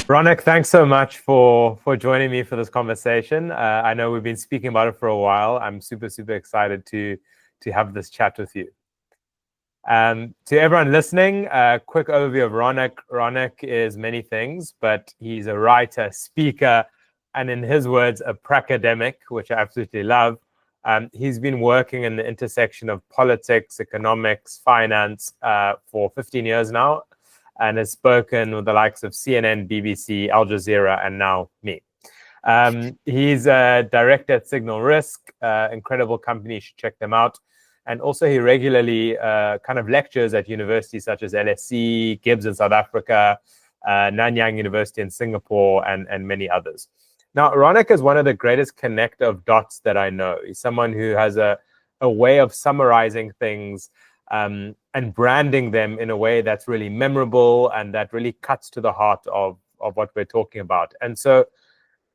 Ronak, thanks so much for joining me for this conversation. I know we've been speaking about it for a while. I'm super excited to have this chat with you. To everyone listening, a quick overview of Ronak. Ronak is many things, but he's a writer, speaker, and in his words, a pracademic, which I absolutely love. He's been working in the intersection of politics, economics, finance for 15 years now, and has spoken with the likes of CNN, BBC, Al Jazeera, and now me. He's a director at Signal Risk, incredible company, you should check them out. And also he regularly kind of lectures at universities such as LSE, Gibbs in South Africa, Nanyang University in Singapore, and many others. Now, Ronak is one of the greatest connector of dots that I know. He's someone who has a way of summarizing things and branding them in a way that's really memorable and that really cuts to the heart of what we're talking about. And so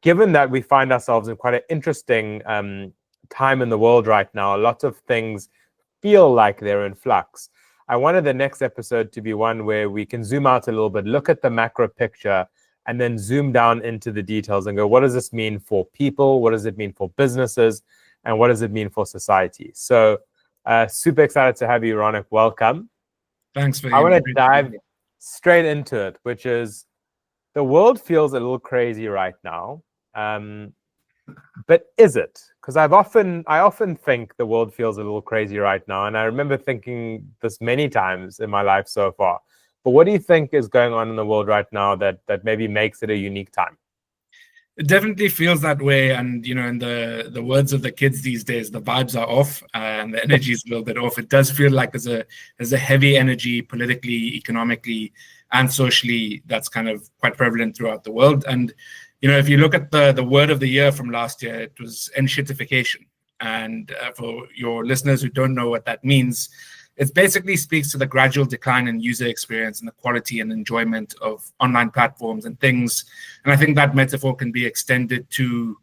given that we find ourselves in quite an interesting time in the world right now, a lot of things feel like they're in flux. I wanted the next episode to be one where we can zoom out a little bit, look at the macro picture, and then zoom down into the details and go, what does this mean for people? What does it mean for businesses? And what does it mean for society? So super excited to have you, Ronak. Welcome. Thanks for I want to dive straight into it, which is the world feels a little crazy right now. But is it? Because I often think the world feels a little crazy right now. And I remember thinking this many times in my life so far. But what do you think is going on in the world right now that maybe makes it a unique time? It definitely feels that way. And, in the words of the kids these days, the vibes are off and the energy is a little bit off. It does feel like there's a heavy energy politically, economically, and socially that's kind of quite prevalent throughout the world. And, if you look at the word of the year from last year, it was enshittification. And for your listeners who don't know what that means, it basically speaks to the gradual decline in user experience and the quality and enjoyment of online platforms and things. And I think that metaphor can be extended to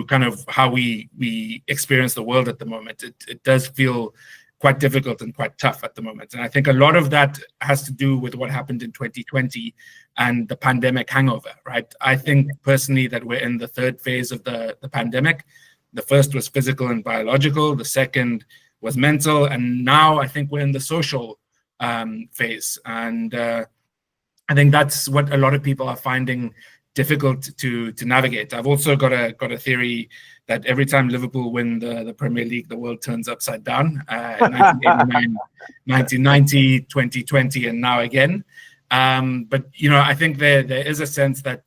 kind of how we experience the world at the moment. It does feel quite difficult and quite tough at the moment. And I think a lot of that has to do with what happened in 2020 and the pandemic hangover, right? I think personally that we're in the third phase of the pandemic. The first was physical and biological. The second was mental. And now I think we're in the social phase. And I think that's what a lot of people are finding difficult to navigate. I've also got a theory that every time Liverpool win the Premier League, the world turns upside down. 1989, 1990, 2020, and now again. But I think there is a sense that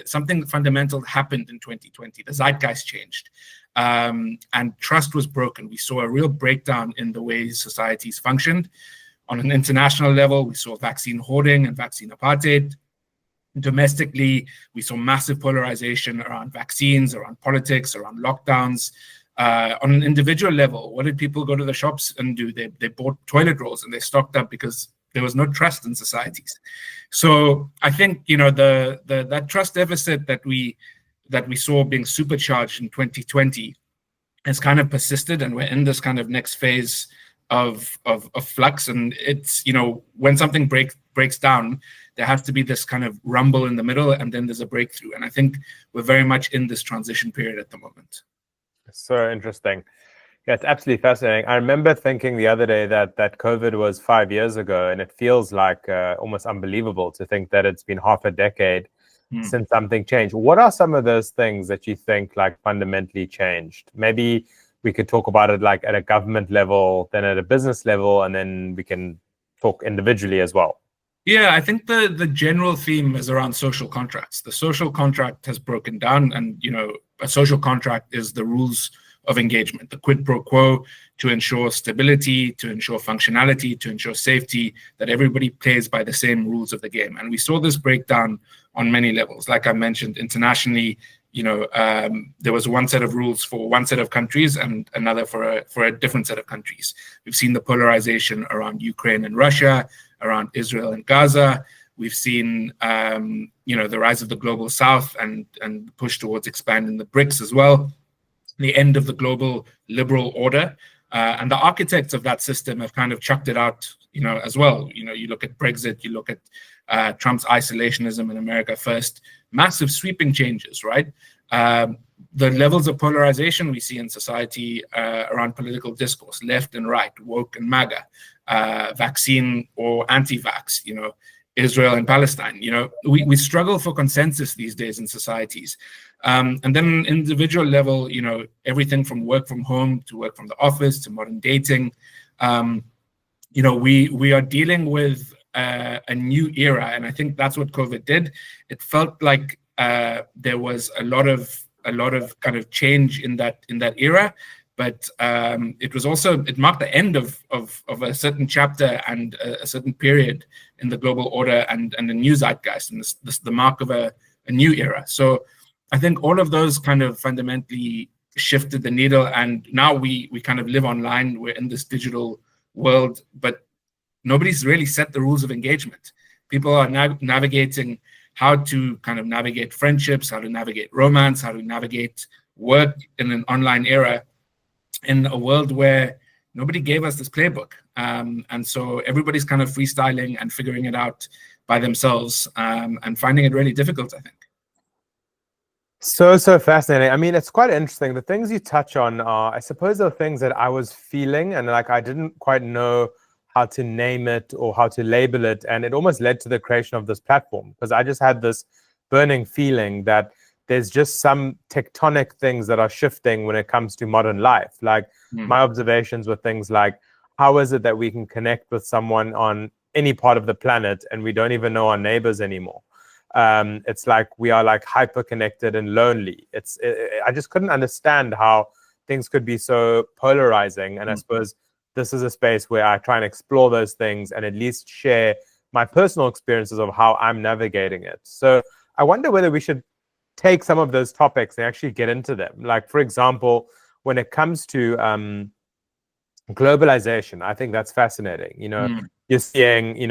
something fundamental happened in 2020. The zeitgeist changed, and trust was broken. We saw a real breakdown in the way societies functioned. On an international level, we saw vaccine hoarding and vaccine apartheid. Domestically, we saw massive polarization around vaccines, around politics, around lockdowns. On an individual level, what did people go to the shops and do? They bought toilet rolls and they stocked up because there was no trust in societies. So I think that trust deficit that we saw being supercharged in 2020 has kind of persisted, and we're in this kind of next phase of flux. And it's when something breaks down, there has to be this kind of rumble in the middle, and then there's a breakthrough. And I think we're very much in this transition period at the moment. So interesting. Yeah, it's absolutely fascinating. I remember thinking the other day that COVID was 5 years ago, and it feels like almost unbelievable to think that it's been half a decade since something changed. What are some of those things that you think like fundamentally changed? Maybe we could talk about it like at a government level, then at a business level, and then we can talk individually as well. Yeah, I think the general theme is around social contracts. The social contract has broken down, and a social contract is the rules of engagement, the quid pro quo, to ensure stability, to ensure functionality, to ensure safety, that everybody plays by the same rules of the game. And we saw this breakdown on many levels. Like I mentioned, internationally, there was one set of rules for one set of countries and another for a different set of countries. We've seen the polarization around Ukraine and Russia, around Israel and Gaza. We've seen, the rise of the global south and push towards expanding the BRICS as well, the end of the global liberal order. And the architects of that system have kind of chucked it out as well. You look at Brexit, you look at Trump's isolationism in America first, massive sweeping changes, right? The levels of polarization we see in society around political discourse, left and right, woke and MAGA, vaccine or anti-vax, Israel and Palestine. We struggle for consensus these days in societies. And then on an individual level, everything from work from home to work from the office to modern dating, we are dealing with a new era. And I think that's what COVID did. It felt like there was a lot of kind of change in that era, but it marked the end of a certain chapter and a certain period in the global order and the new zeitgeist, and the mark of a new era. So I think all of those kind of fundamentally shifted the needle, and now we kind of live online. We're in this digital world, but nobody's really set the rules of engagement. People are now navigating how to kind of navigate friendships, how to navigate romance, how to navigate work in an online era, in a world where nobody gave us this playbook. And so everybody's kind of freestyling and figuring it out by themselves, and finding it really difficult, I think. So fascinating. I mean, it's quite interesting. The things you touch on are, I suppose, the things that I was feeling, and like I didn't quite know how to name it or how to label it. And it almost led to the creation of this platform, because I just had this burning feeling that there's just some tectonic things that are shifting when it comes to modern life. Like my observations were things like, how is it that we can connect with someone on any part of the planet and we don't even know our neighbors anymore? It's like we are like hyper connected and lonely. I just couldn't understand how things could be so polarizing. And I suppose this is a space where I try and explore those things and at least share my personal experiences of how I'm navigating it. So I wonder whether we should take some of those topics and actually get into them. Like, for example, when it comes to globalization, I think that's fascinating. You're seeing,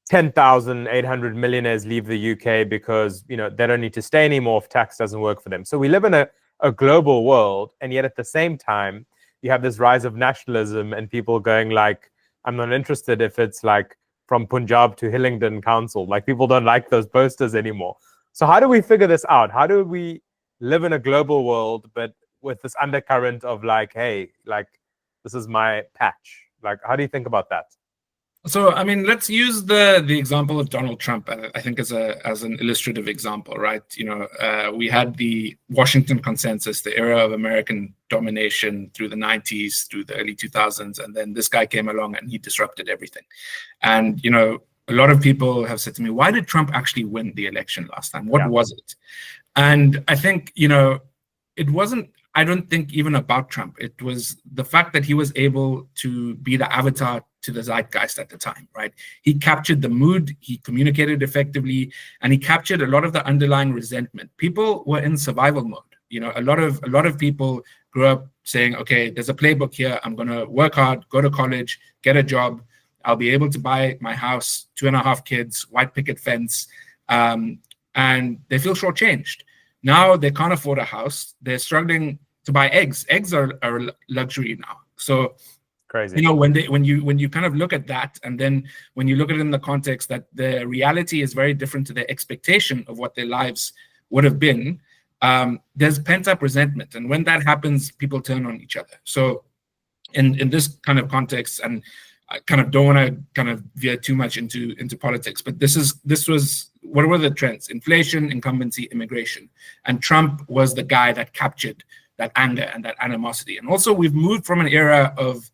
10,800 millionaires leave the UK because, they don't need to stay anymore if tax doesn't work for them. So we live in a global world, and yet at the same time, you have this rise of nationalism and people going like, I'm not interested if it's like from Punjab to Hillingdon Council. Like, people don't like those posters anymore. So how do we figure this out? How do we live in a global world, but with this undercurrent of like, hey, like, this is my patch? Like, how do you think about that? So, I mean, let's use the example of Donald Trump, I think, as an illustrative example, right? We had the Washington Consensus, the era of American domination through the 90s, through the early 2000s, and then this guy came along and he disrupted everything. And, a lot of people have said to me, why did Trump actually win the election last time? What was it? And I think, it wasn't, I don't think, even about Trump. It was the fact that he was able to be the avatar to the zeitgeist at the time, right? He captured the mood, he communicated effectively, and he captured a lot of the underlying resentment. People were in survival mode. A lot of people grew up saying, okay, there's a playbook here. I'm going to work hard, go to college, get a job. I'll be able to buy my house, 2.5 kids, white picket fence, and they feel shortchanged. Now they can't afford a house. They're struggling to buy eggs. Eggs are a luxury now. So crazy. When you kind of look at that, and then when you look at it in the context that the reality is very different to their expectation of what their lives would have been, there's pent-up resentment. And when that happens, people turn on each other. So in this kind of context, and I kind of don't want to kind of veer too much into politics, but this was, what were the trends? Inflation, incumbency, immigration. And Trump was the guy that captured that anger and that animosity. And also, we've moved from an era of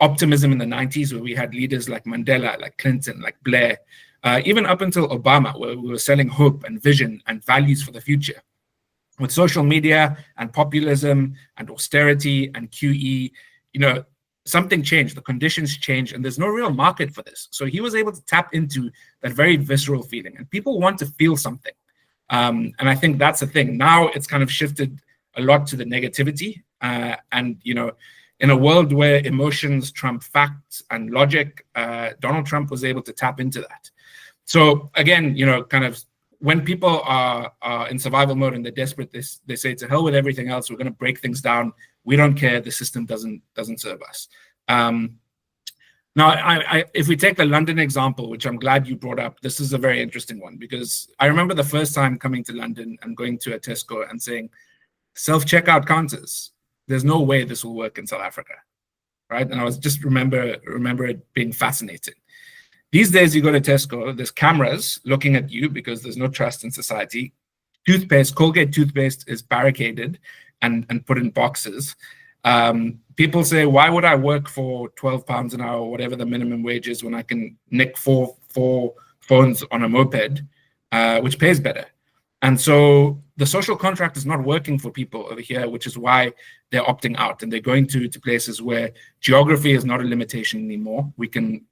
optimism in the 90s, where we had leaders like Mandela, like Clinton, like Blair, even up until Obama, where we were selling hope and vision and values for the future. With social media and populism and austerity and QE, something changed, the conditions changed, and there's no real market for this. So he was able to tap into that very visceral feeling, and people want to feel something. And I think that's the thing. Now it's kind of shifted a lot to the negativity. And, in a world where emotions trump facts and logic, Donald Trump was able to tap into that. So again, kind of when people are in survival mode and they're desperate, they say, to hell with everything else, we're going to break things down. We don't care. The system doesn't serve us. Now, if we take the London example, which I'm glad you brought up, this is a very interesting one, because I remember the first time coming to London and going to a Tesco and saying, self-checkout counters, there's no way this will work in South Africa, right? And I was just remember it being fascinating. These days, you go to Tesco, there's cameras looking at you because there's no trust in society. Toothpaste, Colgate toothpaste is barricaded and put in boxes. People say, why would I work for £12 an hour, or whatever the minimum wage is, when I can nick four phones on a moped, which pays better? And so the social contract is not working for people over here, which is why they're opting out, and they're going to places where geography is not a limitation anymore. We can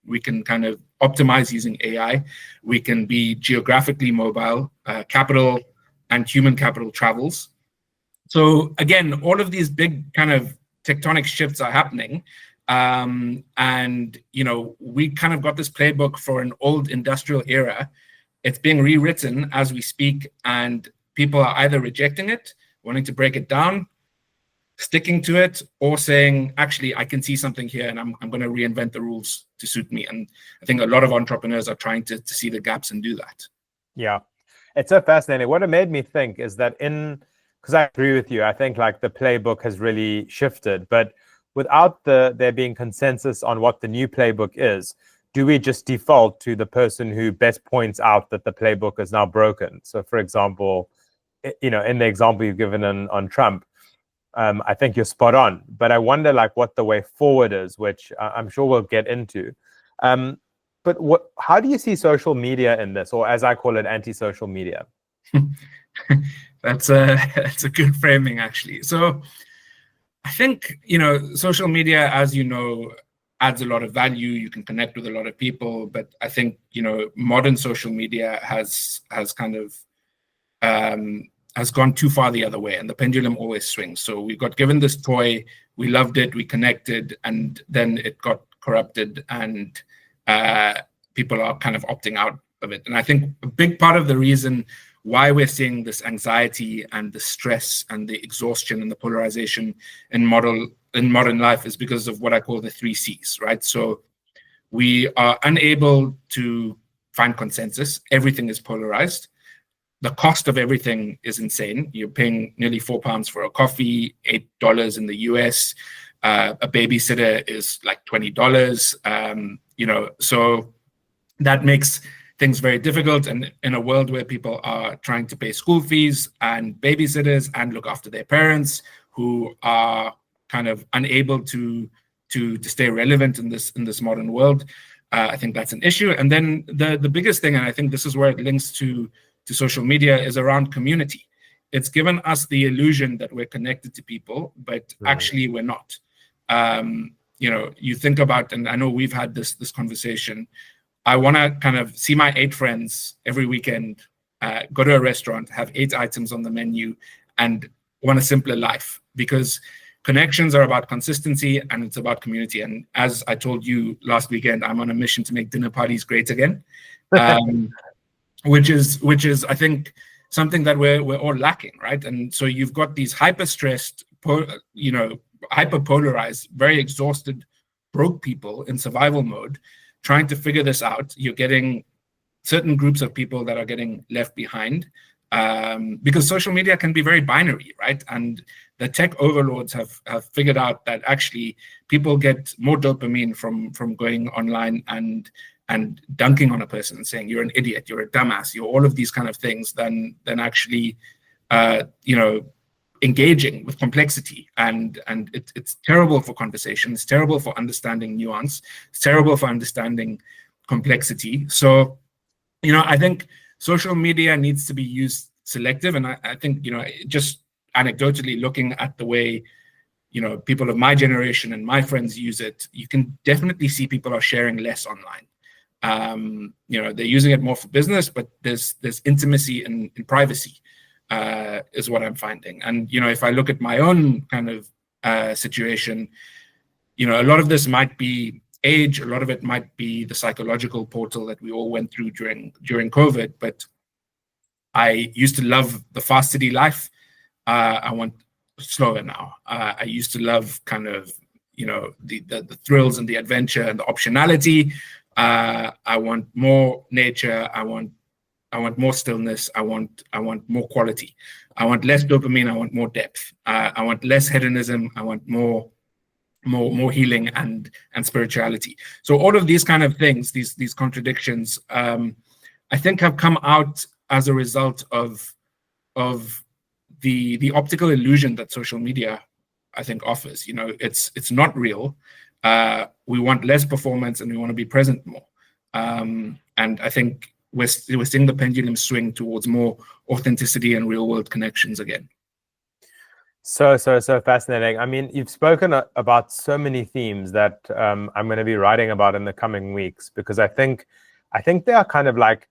kind of optimize using AI. We can be geographically mobile. Capital and human capital travels. So again, all of these big kind of tectonic shifts are happening. And, we kind of got this playbook for an old industrial era. It's being rewritten as we speak, and people are either rejecting it, wanting to break it down, sticking to it, or saying, actually, I can see something here and I'm going to reinvent the rules to suit me. And I think a lot of entrepreneurs are trying to see the gaps and do that. Yeah, it's so fascinating. What it made me think is that because I agree with you, I think like the playbook has really shifted, but without there being consensus on what the new playbook is, do we just default to the person who best points out that the playbook is now broken? So for example, in the example you've given on Trump, I think you're spot on, but I wonder like what the way forward is, which I'm sure we'll get into. But how do you see social media in this, or as I call it, anti-social media? That's a good framing, actually. So I think, social media, as you know, adds a lot of value. You can connect with a lot of people, but I think, modern social media has kind of has gone too far the other way, and the pendulum always swings. So we got given this toy, we loved it, we connected, and then it got corrupted, and people are kind of opting out of it. And I think a big part of the reason why we're seeing this anxiety and the stress and the exhaustion and the polarization in modern life is because of what I call the 3 C's, right? So we are unable to find consensus. Everything is polarized. The cost of everything is insane. You're paying nearly £4 for a coffee, $8 in the US. A babysitter is like $20. So that makes things very difficult. And in a world where people are trying to pay school fees and babysitters and look after their parents, who are kind of unable to stay relevant in this modern world, I think that's an issue. And then the biggest thing, and I think this is where it links to social media, is around community. It's given us the illusion that we're connected to people, but actually we're not. You think about, and I know we've had this conversation, I want to kind of see my 8 friends every weekend, go to a restaurant, have 8 items on the menu, and want a simpler life, because connections are about consistency and it's about community. And as I told you last weekend, I'm on a mission to make dinner parties great again, which is I think something that we're all lacking, right? And so you've got these hyper-stressed, hyper-polarized, very exhausted, broke people in survival mode, trying to figure this out. You're getting certain groups of people that are getting left behind, because social media can be very binary, right? And the tech overlords have figured out that actually people get more dopamine from going online and dunking on a person and saying you're an idiot, you're a dumbass, you're all of these kind of things than actually engaging with complexity. And it's terrible for conversation, it's terrible for understanding nuance, it's terrible for understanding complexity. So I think social media needs to be used selective. And I think just anecdotally looking at the way people of my generation and my friends use it, you can definitely see people are sharing less online. They're using it more for business, but there's intimacy in privacy, is what I'm finding. And if I look at my own kind of situation, a lot of this might be age, a lot of it might be the psychological portal that we all went through during COVID. But I used to love the fast city life. I want slower now. I used to love kind of the thrills and the adventure and the optionality. I want more nature. I want more stillness. I want more quality. I want less dopamine. I want more depth. I want less hedonism. I want more healing and spirituality. So all of these kind of things, these contradictions, I think have come out as a result of the optical illusion that social media, I think, offers. It's not real. We want less performance and we want to be present more. And I think we're seeing the pendulum swing towards more authenticity and real world connections again. So fascinating. I mean, you've spoken about so many themes that I'm going to be writing about in the coming weeks, because I think there are kind of like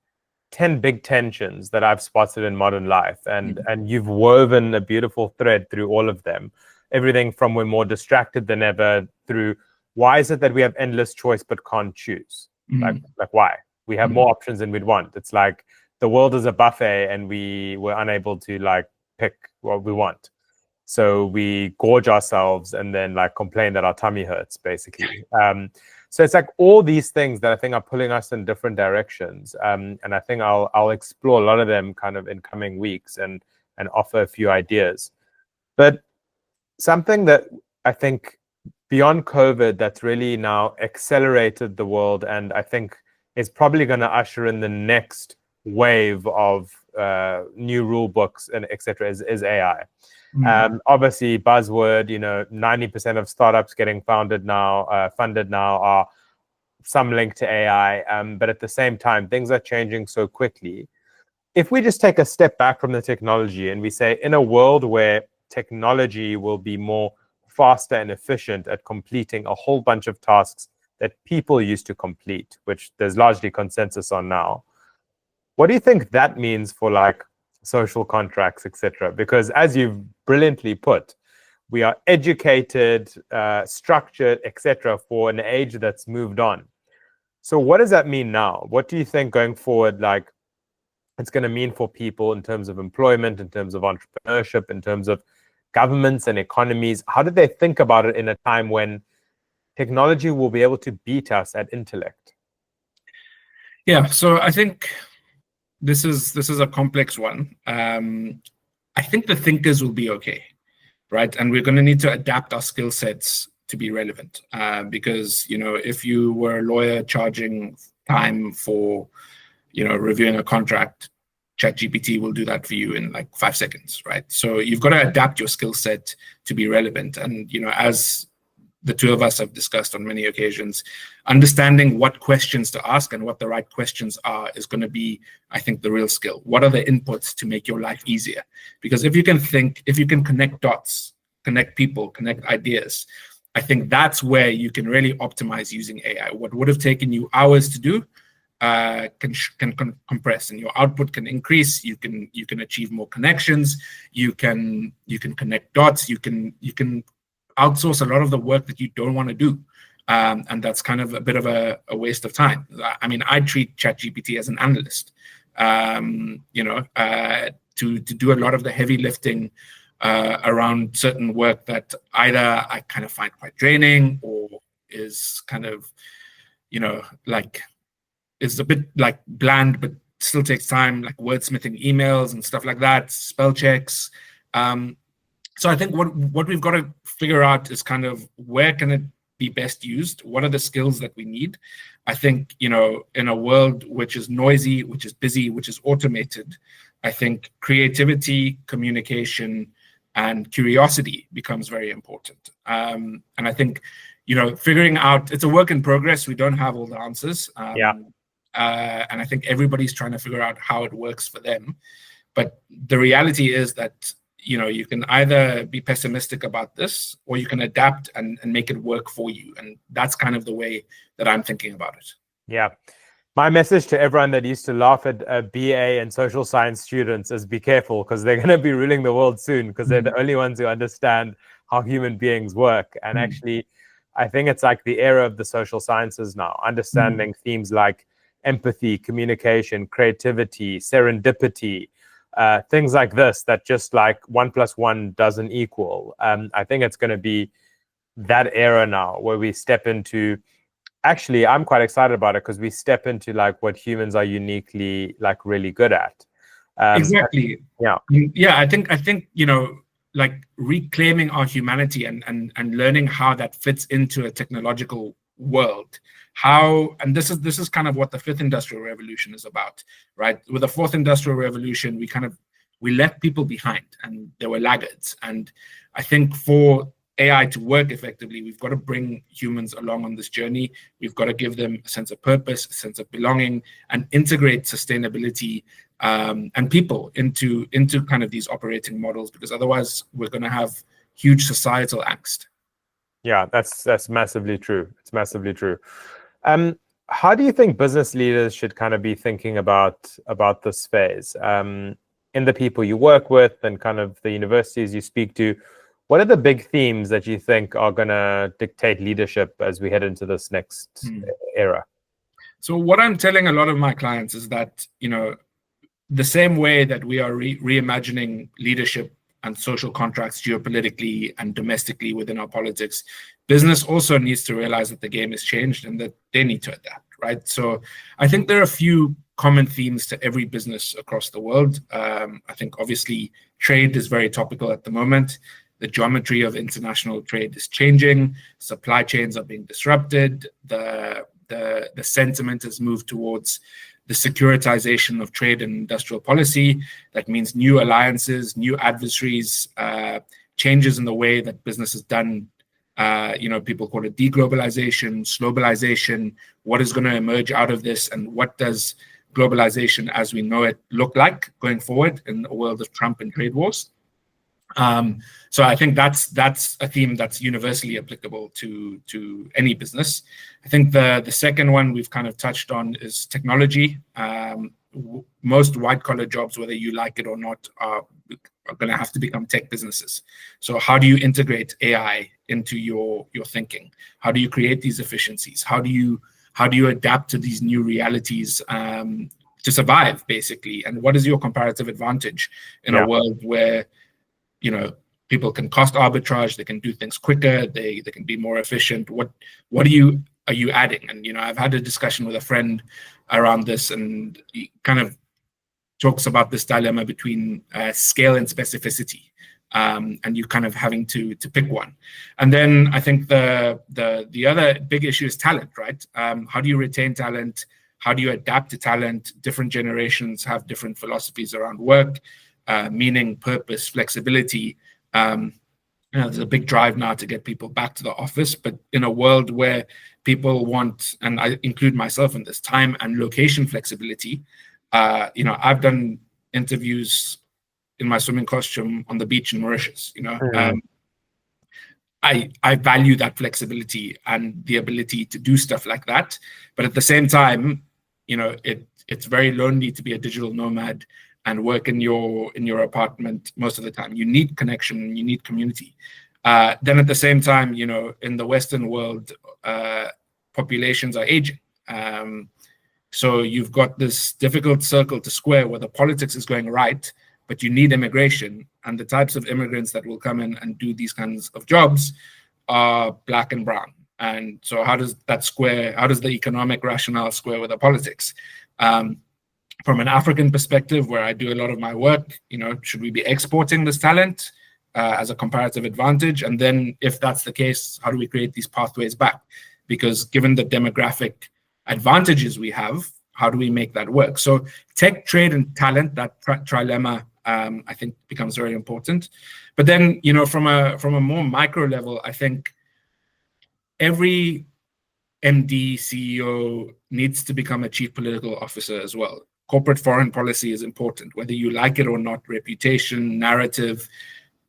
10 big tensions that I've spotted in modern life, and you've woven a beautiful thread through all of them. Everything from we're more distracted than ever, through why is it that we have endless choice but can't choose? Like why? We have more options than we'd want. It's like the world is a buffet and we were unable to like pick what we want. So we gorge ourselves and then like complain that our tummy hurts, basically. So it's like all these things that I think are pulling us in different directions. And I think I'll explore a lot of them kind of in coming weeks and offer a few ideas. But something that I think beyond COVID that's really now accelerated the world, and I think is probably going to usher in the next wave of new rule books and etc. is AI. Obviously, buzzword. 90% of startups getting funded now are some link to AI. But at the same time, things are changing so quickly. If we just take a step back from the technology and we say, in a world where technology will be more faster and efficient at completing a whole bunch of tasks that people used to complete, which there's largely consensus on now, what do you think that means for like social contracts, etc.? Because as you've brilliantly put, we are educated, structured, etc., for an age that's moved on. So what does that mean now? What do you think going forward, like, it's going to mean for people in terms of employment, in terms of entrepreneurship, in terms of governments and economies? How do they think about it in a time when technology will be able to beat us at intellect? Yeah, so I think this is a complex one. I think the thinkers will be okay, right? And we're going to need to adapt our skill sets to be relevant. Because, if you were a lawyer charging time for, reviewing a contract, ChatGPT will do that for you in like 5 seconds, right? So you've got to adapt your skill set to be relevant. And, as the two of us have discussed on many occasions, understanding what questions to ask and what the right questions are is going to be, I think, the real skill. What are the inputs to make your life easier? Because if you can connect dots, connect people, connect ideas, I think that's where you can really optimize using AI. What would have taken you hours to do can compress, and your output can increase. You can achieve more connections. You can connect dots. You can outsource a lot of the work that you don't want to do. And that's kind of a bit of a waste of time. I mean, I treat ChatGPT as an analyst, to do a lot of the heavy lifting around certain work that either I kind of find quite draining or is kind of, is a bit like bland, but still takes time, like wordsmithing emails and stuff like that, spell checks. So I think what we've got to figure out is kind of where can it be best used? What are the skills that we need? I think, in a world which is noisy, which is busy, which is automated, I think creativity, communication, and curiosity becomes very important. And I think, figuring out, it's a work in progress. We don't have all the answers. And I think everybody's trying to figure out how it works for them. But the reality is that, you can either be pessimistic about this or you can adapt and make it work for you. And that's kind of the way that I'm thinking about it. Yeah. My message to everyone that used to laugh at BA and social science students is be careful, because they're going to be ruling the world soon, because they're the only ones who understand how human beings work. And actually, I think it's like the era of the social sciences now, understanding themes like empathy, communication, creativity, serendipity, things like this, that just like 1 + 1 doesn't equal. I think it's going to be that era now where we step into, actually, I'm quite excited about it because we step into like what humans are uniquely like really good at. Exactly. Yeah. Yeah, I think, like reclaiming our humanity and learning how that fits into a technological world. And this is kind of what the fifth industrial revolution is about, right? With the fourth industrial revolution, we left people behind and they were laggards. And I think for AI to work effectively, we've got to bring humans along on this journey. We've got to give them a sense of purpose, a sense of belonging, and integrate sustainability and people into kind of these operating models, because otherwise we're going to have huge societal angst. Yeah, that's massively true. It's massively true. How do you think business leaders should kind of be thinking about this phase? In the people you work with and kind of the universities you speak to, what are the big themes that you think are going to dictate leadership as we head into this next era? So what I'm telling a lot of my clients is that, the same way that we are reimagining leadership and social contracts geopolitically and domestically within our politics, business also needs to realize that the game has changed and that they need to adapt, right? So I think there are a few common themes to every business across the world. I think obviously trade is very topical at the moment. The geometry of international trade is changing. Supply chains are being disrupted. The sentiment has moved towards the securitization of trade and industrial policy. That means new alliances, new adversaries, changes in the way that business is done. People call it deglobalization, globalization. What is going to emerge out of this, and what does globalization as we know it look like going forward in a world of Trump and trade wars? So I think that's a theme that's universally applicable to any business. I think the second one we've kind of touched on is technology. Most white-collar jobs, whether you like it or not, are going to have to become tech businesses. So how do you integrate AI into your thinking? How do you create these efficiencies? How do you adapt to these new realities to survive, basically? And what is your comparative advantage in a world where people can cost arbitrage, they can do things quicker, they can be more efficient? What are you adding? And I've had a discussion with a friend around this, and he kind of talks about this dilemma between scale and specificity, and you kind of having to pick one. And then I think the other big issue is talent, right? How do you retain talent? How do you adapt to talent? Different generations have different philosophies around work. Meaning, purpose, flexibility. There's a big drive now to get people back to the office, but in a world where people want, and I include myself in this, time and location flexibility. I've done interviews in my swimming costume on the beach in Mauritius. I value that flexibility and the ability to do stuff like that, but at the same time, it's very lonely to be a digital nomad and work in your apartment most of the time. You need connection, you need community. Then at the same time, in the Western world, populations are aging. So you've got this difficult circle to square where the politics is going right, but you need immigration, and the types of immigrants that will come in and do these kinds of jobs are black and brown. And so how does the economic rationale square with the politics? From an African perspective, where I do a lot of my work, should we be exporting this talent as a comparative advantage? And then if that's the case, how do we create these pathways back? Because given the demographic advantages we have, how do we make that work? So tech, trade, and talent, that trilemma, I think becomes very important. But then, from a more micro level, I think every MD, CEO needs to become a chief political officer as well. Corporate foreign policy is important, whether you like it or not. Reputation, narrative,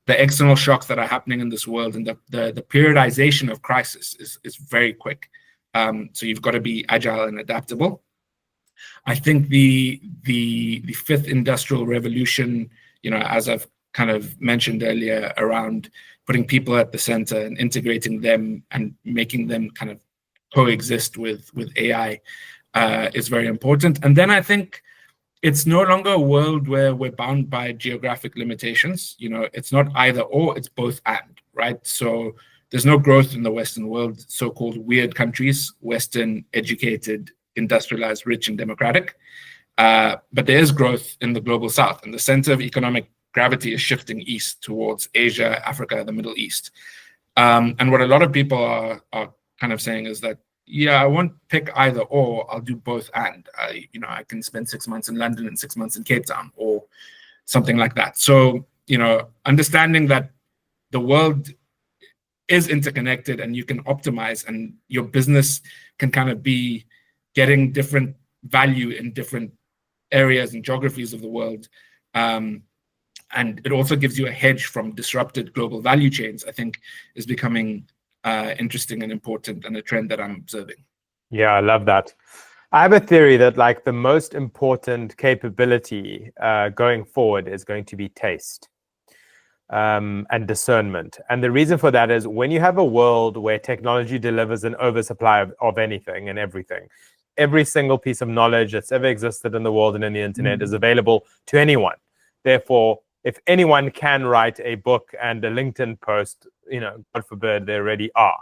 the external shocks that are happening in this world, and the periodization of crisis is very quick. So you've got to be agile and adaptable. I think the fifth industrial revolution, as I've kind of mentioned earlier, around putting people at the center and integrating them and making them kind of coexist with AI, is very important. And then I think it's no longer a world where we're bound by geographic limitations. It's not either or, it's both and, right? So there's no growth in the Western world, so-called weird countries, Western, educated, industrialized, rich, and democratic. But there is growth in the global South, and the center of economic gravity is shifting east towards Asia, Africa, the Middle East. And what a lot of people are kind of saying is that, yeah, I won't pick either or, I'll do both and. I can spend 6 months in London and 6 months in Cape Town or something like that. So, understanding that the world is interconnected and you can optimize, and your business can kind of be getting different value in different areas and geographies of the world. And it also gives you a hedge from disrupted global value chains, I think, is becoming interesting and important, and a trend that I'm observing. Yeah, I love that. I have a theory that the most important capability going forward is going to be taste and discernment. And the reason for that is when you have a world where technology delivers an oversupply of anything and everything, every single piece of knowledge that's ever existed in the world and in the internet is available to anyone. Therefore, if anyone can write a book and a LinkedIn post, God forbid, they already are.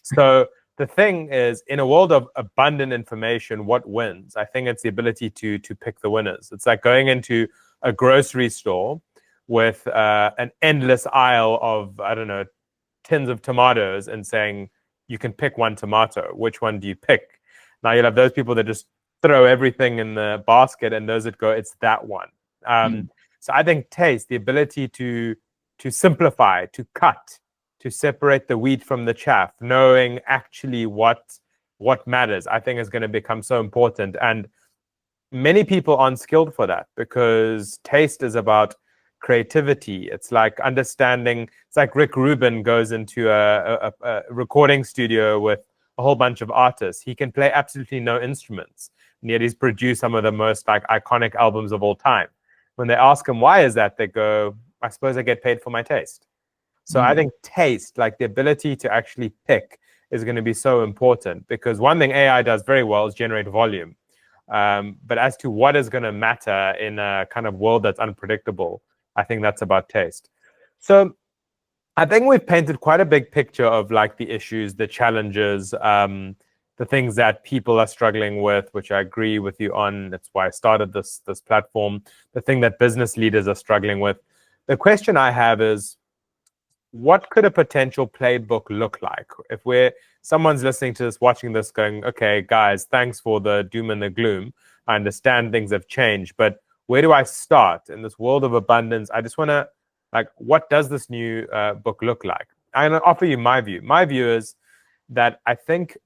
So the thing is, in a world of abundant information, what wins? I think it's the ability to pick the winners. It's like going into a grocery store with an endless aisle of, I don't know, tins of tomatoes and saying, you can pick one tomato. Which one do you pick? Now you'll have those people that just throw everything in the basket, and those that go, it's that one. So I think taste, the ability to simplify, to cut, to separate the wheat from the chaff, knowing actually what matters, I think is going to become so important. And many people aren't skilled for that, because taste is about creativity. It's like understanding. It's like Rick Rubin goes into a recording studio with a whole bunch of artists. He can play absolutely no instruments, and yet he's produced some of the most iconic albums of all time. When they ask him why is that, they go, I suppose I get paid for my taste. So I think taste, the ability to actually pick, is going to be so important, because one thing AI does very well is generate volume. But as to what is going to matter in a kind of world that's unpredictable, I think that's about taste. So I think we've painted quite a big picture of the issues, the challenges, the things that people are struggling with, which I agree with you on. That's why I started this platform. The thing that business leaders are struggling with. The question I have is, what could a potential playbook look like? If someone's listening to this, watching this, going, okay, guys, thanks for the doom and the gloom. I understand things have changed, but where do I start in this world of abundance? I just want to, what does this new book look like? I'm going to offer you my view. My view is that I think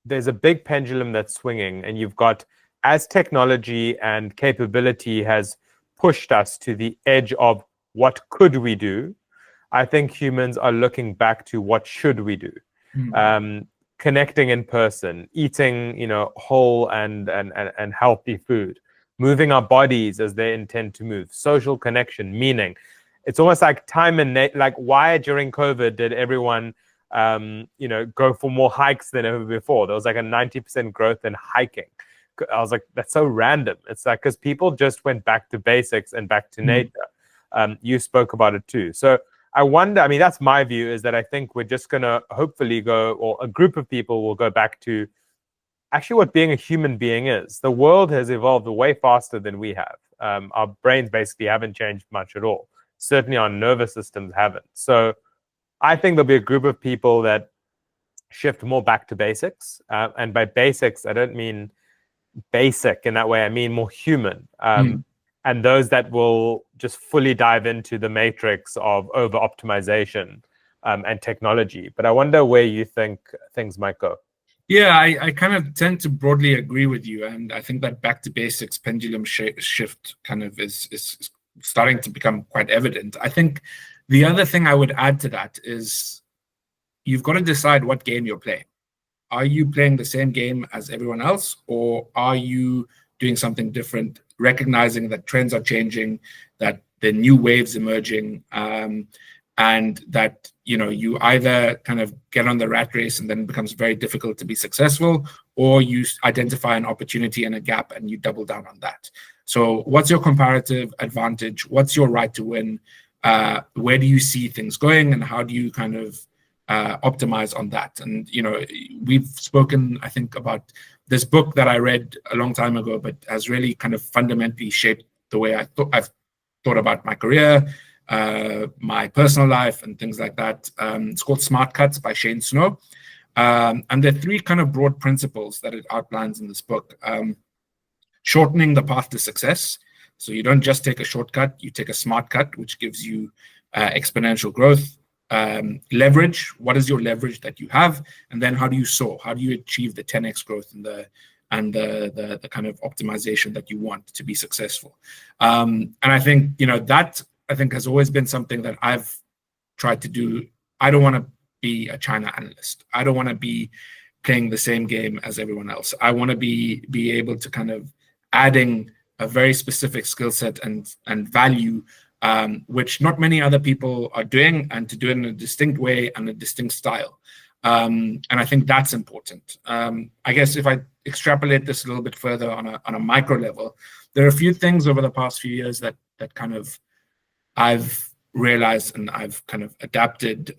there's a big pendulum that's swinging, and you've got, as technology and capability has pushed us to the edge of what could we do, I think humans are looking back to what should we do. Connecting in person, eating, whole and healthy food, moving our bodies as they intend to move, social connection, meaning. It's almost like time and why during COVID did everyone go for more hikes than ever before? There was a 90% growth in hiking. I was like, that's so random. It's because people just went back to basics and back to nature. You spoke about it too. So I wonder, that's my view, is that I think we're just going to hopefully go, or a group of people will go back to actually what being a human being is. The world has evolved way faster than we have. Our brains basically haven't changed much at all. Certainly our nervous systems haven't. So I think there'll be a group of people that shift more back to basics. And by basics, I don't mean basic in that way. I mean more human. And those that will just fully dive into the matrix of over-optimization and technology. But I wonder where you think things might go. Yeah, I kind of tend to broadly agree with you. And I think that back to basics pendulum shift kind of is starting to become quite evident. I think the other thing I would add to that is you've got to decide what game you're playing. Are you playing the same game as everyone else, or are you doing something different, recognizing that trends are changing, that there are new waves emerging, and that you either kind of get on the rat race and then it becomes very difficult to be successful, or you identify an opportunity and a gap and you double down on that. So what's your comparative advantage? What's your right to win? Where do you see things going, and how do you kind of optimize on that. And we've spoken, I think, about this book that I read a long time ago, but has really kind of fundamentally shaped the way I've thought about my career, my personal life, and things like that. It's called Smart Cuts by Shane Snow. And there are three kind of broad principles that it outlines in this book. Shortening the path to success. So you don't just take a shortcut, you take a smart cut, which gives you exponential growth. Leverage, what is your leverage that you have? And then how do you soar? How do you achieve the 10x growth and the kind of optimization that you want to be successful? And I think, that I think has always been something that I've tried to do. I don't want to be a China analyst. I don't want to be playing the same game as everyone else. I want to be able to kind of adding a very specific skill set and value, which not many other people are doing, and to do it in a distinct way and a distinct style. And I think that's important. I guess if I extrapolate this a little bit further on a micro level, there are a few things over the past few years that kind of I've realized and I've kind of adapted,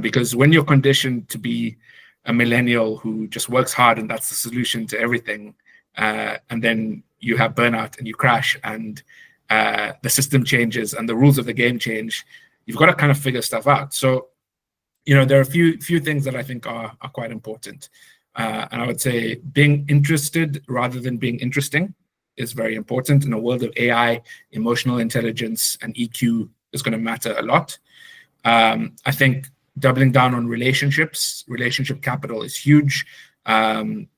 because when you're conditioned to be a millennial who just works hard and that's the solution to everything, and then you have burnout and you crash and the system changes and the rules of the game change, you've got to kind of figure stuff out. So, there are a few things that I think are quite important. And I would say being interested rather than being interesting is very important. In a world of AI, emotional intelligence and EQ is going to matter a lot. I think doubling down on relationship capital is huge. And,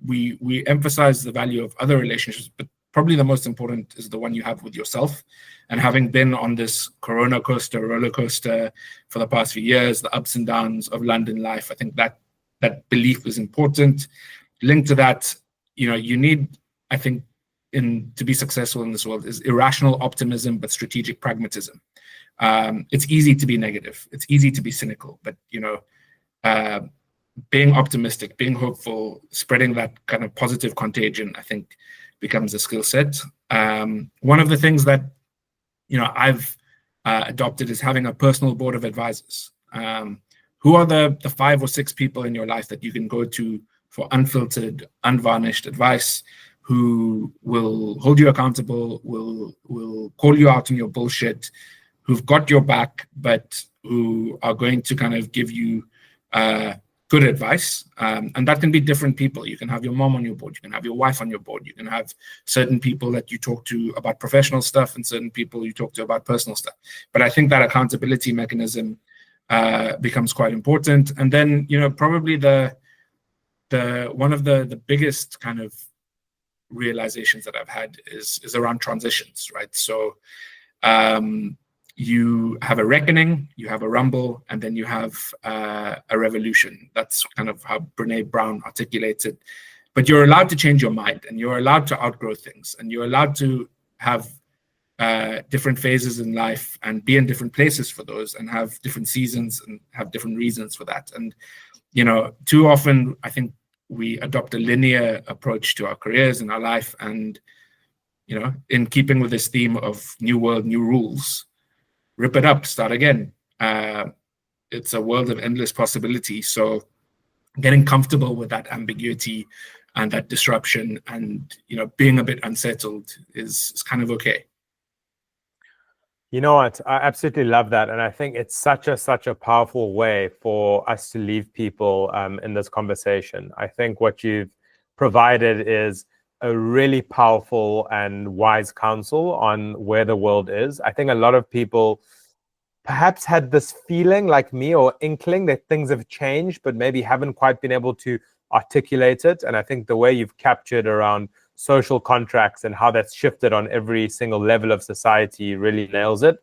we emphasize the value of other relationships, but probably the most important is the one you have with yourself. And having been on this roller coaster for the past few years, the ups and downs of London life, I think that belief is important. Linked to that, you need, I think, to be successful in this world is irrational optimism, but strategic pragmatism. It's easy to be negative. It's easy to be cynical, but, being optimistic, being hopeful, spreading that kind of positive contagion, I think, becomes a skill set. One of the things that I've adopted is having a personal board of advisors. Who are the 5 or 6 people in your life that you can go to for unfiltered, unvarnished advice, who will hold you accountable, will call you out on your bullshit, who've got your back, but who are going to kind of give you good advice. And that can be different people. You can have your mom on your board. You can have your wife on your board. You can have certain people that you talk to about professional stuff and certain people you talk to about personal stuff. But I think that accountability mechanism becomes quite important. And then, probably the one of the biggest kind of realizations that I've had is around transitions, right? So you have a reckoning, you have a rumble, and then you have a revolution. That's kind of how Brene Brown articulates it. But you're allowed to change your mind, and you're allowed to outgrow things, and you're allowed to have different phases in life and be in different places for those, and have different seasons and have different reasons for that. And too often I think we adopt a linear approach to our careers and our life, and in keeping with this theme of new world, new rules, rip it up, start again. It's a world of endless possibility. So getting comfortable with that ambiguity and that disruption and being a bit unsettled is kind of okay. You know what? I absolutely love that. And I think it's such a powerful way for us to leave people in this conversation. I think what you've provided is a really powerful and wise counsel on where the world is. I think a lot of people perhaps had this feeling like me or inkling that things have changed, but maybe haven't quite been able to articulate it. And I think the way you've captured around social contracts and how that's shifted on every single level of society really nails it.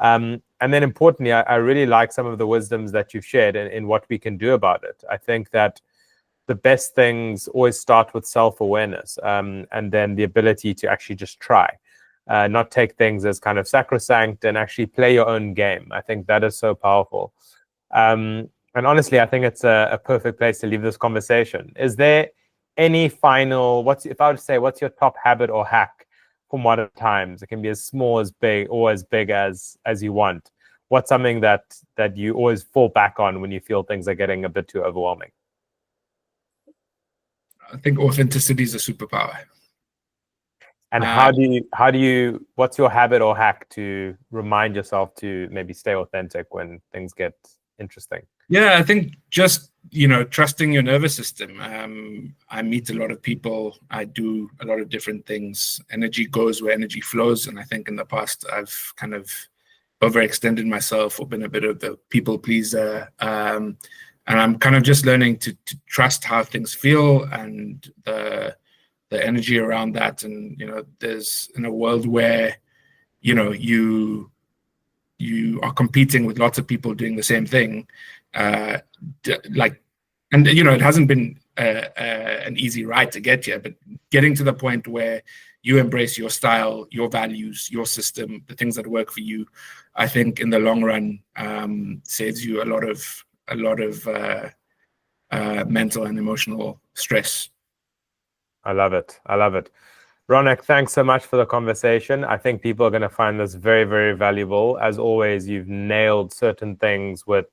And then importantly, I really like some of the wisdoms that you've shared in what we can do about it. I think that the best things always start with self-awareness, and then the ability to actually just try, not take things as kind of sacrosanct and actually play your own game. I think that is so powerful. And honestly, I think it's a perfect place to leave this conversation. Is there any final, if I would say, what's your top habit or hack for modern times? It can be as small as big or as big as you want. what's something that you always fall back on when you feel things are getting a bit too overwhelming? I think authenticity is a superpower. And how do you what's your habit or hack to remind yourself to maybe stay authentic when things get interesting? Yeah, I think just, trusting your nervous system. I meet a lot of people. I do a lot of different things. Energy goes where energy flows. And I think in the past, I've kind of overextended myself or been a bit of the people pleaser. And I'm kind of just learning to trust how things feel and the energy around that. And, there's in a world where, you are competing with lots of people doing the same thing. It hasn't been an easy ride to get here, but getting to the point where you embrace your style, your values, your system, the things that work for you, I think in the long run saves you a lot of mental and emotional stress. I love it. Ronak, thanks so much for the conversation. I think people are going to find this very, very valuable. As always, you've nailed certain things with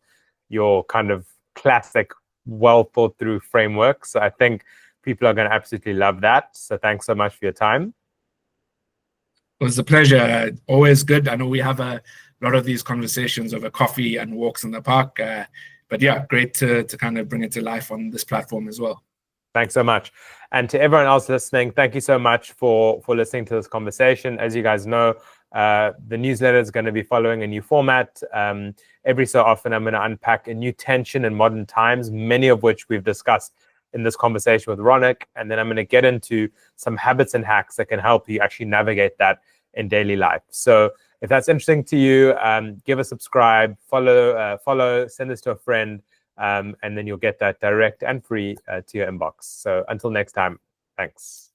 your kind of classic, well thought through frameworks. I think people are going to absolutely love that. So thanks so much for your time. It was a pleasure. Always good. I know we have a lot of these conversations over coffee and walks in the park. But yeah, great to kind of bring it to life on this platform as well. Thanks so much. And to everyone else listening, thank you so much for listening to this conversation. As you guys know, the newsletter is going to be following a new format. Every so often, I'm going to unpack a new tension in modern times, many of which we've discussed in this conversation with Ronak. And then I'm going to get into some habits and hacks that can help you actually navigate that in daily life. So if that's interesting to you, give a subscribe, follow, send this to a friend. And then you'll get that direct and free to your inbox. So until next time, thanks.